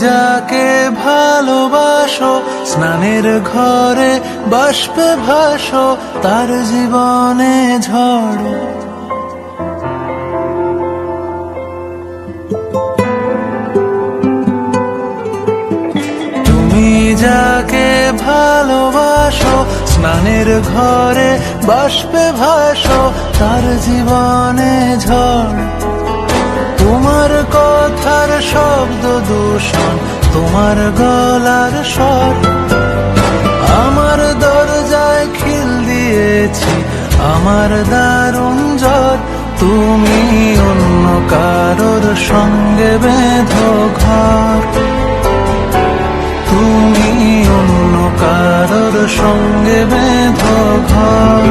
যাকে ভালোবাসো, স্নানের ঘরে বাষ্পে ভাসো, তার জীবনে ঝড়। তুমি যাকে ভালোবাসো, স্নানের ঘরে বাষ্পে ভাসো, তার জীবনে ঝড়। তোমার কথার শব্দ দূষণ, তোমার গলার স্বর, আমার দরজায় খিল দিয়েছি, আমার দারুণ জ্বর। তুমি অন্য কারোর সঙ্গে বেঁধো ঘর, তুমি অন্য কারোর সঙ্গে বেঁধো ঘর।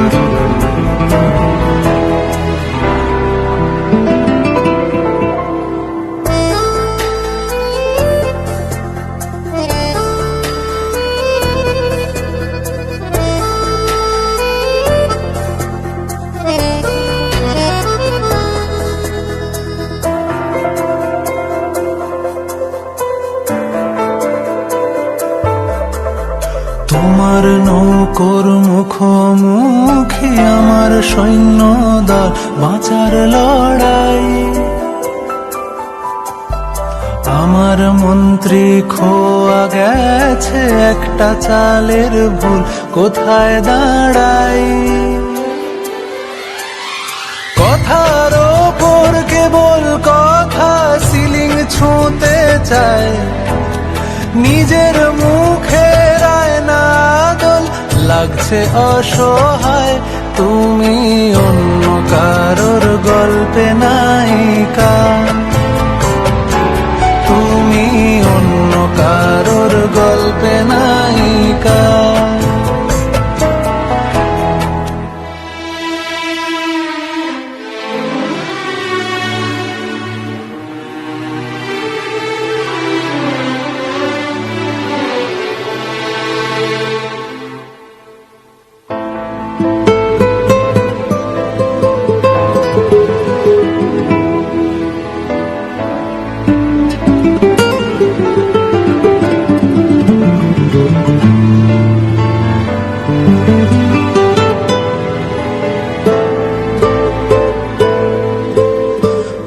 তোমার নৌকোর মুখোমুখি আমার সৈন্যদল, বাঁচার লড়াই। আমার মন্ত্রী খোয়া গেছে, একটা চালের ভুল কোথায় দাঁড়াই। কথার ওপর কেবল কথা, সিলিং ছুঁতে চায়, নিজের মুখে লাগছে অসহায়। তুমি অন্য কারোর গল্পে নায়িকা, তুমি অন্য কারোর গল্পে নায়িকা।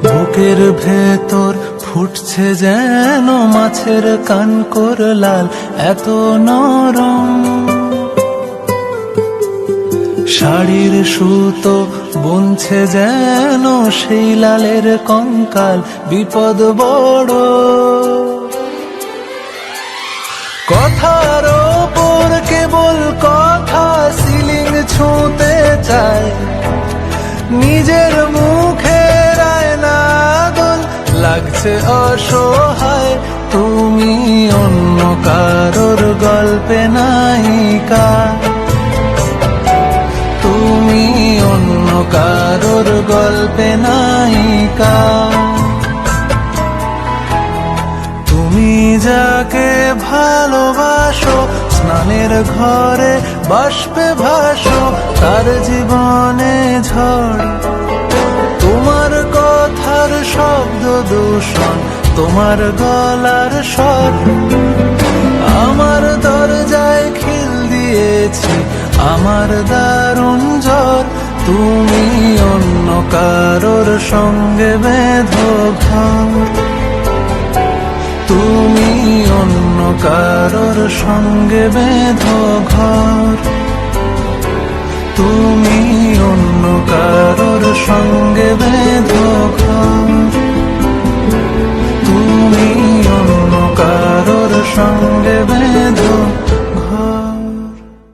বুকের ভেতর ফুটছে যেন মাছের কানকোর লাল, এত নরম। শাড়ির সুতো বুনছে যেন সেই লালের কঙ্কাল, বিপদ বড়। কথার ওপর কেবল কথা, সিলিং ছুঁতে চায়, নিজের মুখে লাগছে অসহায়। তুমি অন্য কারোর গল্পে নায়িকা, তুমি অন্য কারোর গল্পে নায়িকা। তুমি যাকে ভালোবাসো, স্নানের ঘরে বাষ্পে ভাসো, তার জীবনে ঝড়। তোমার কথার শব্দ দূষণ, তোমার গলার স্বর, আমার দরজায় খিল দিয়েছি, আমার দারুণ জ্বর। তুমি অন্য কারোর সঙ্গে বেঁধো ঘর, তুমি অন্য কারোর সঙ্গে বেঁধো ঘর, তুমি অন্য কারোর সঙ্গে বেঁধো ঘর, তুমি অন্য কারোর সঙ্গে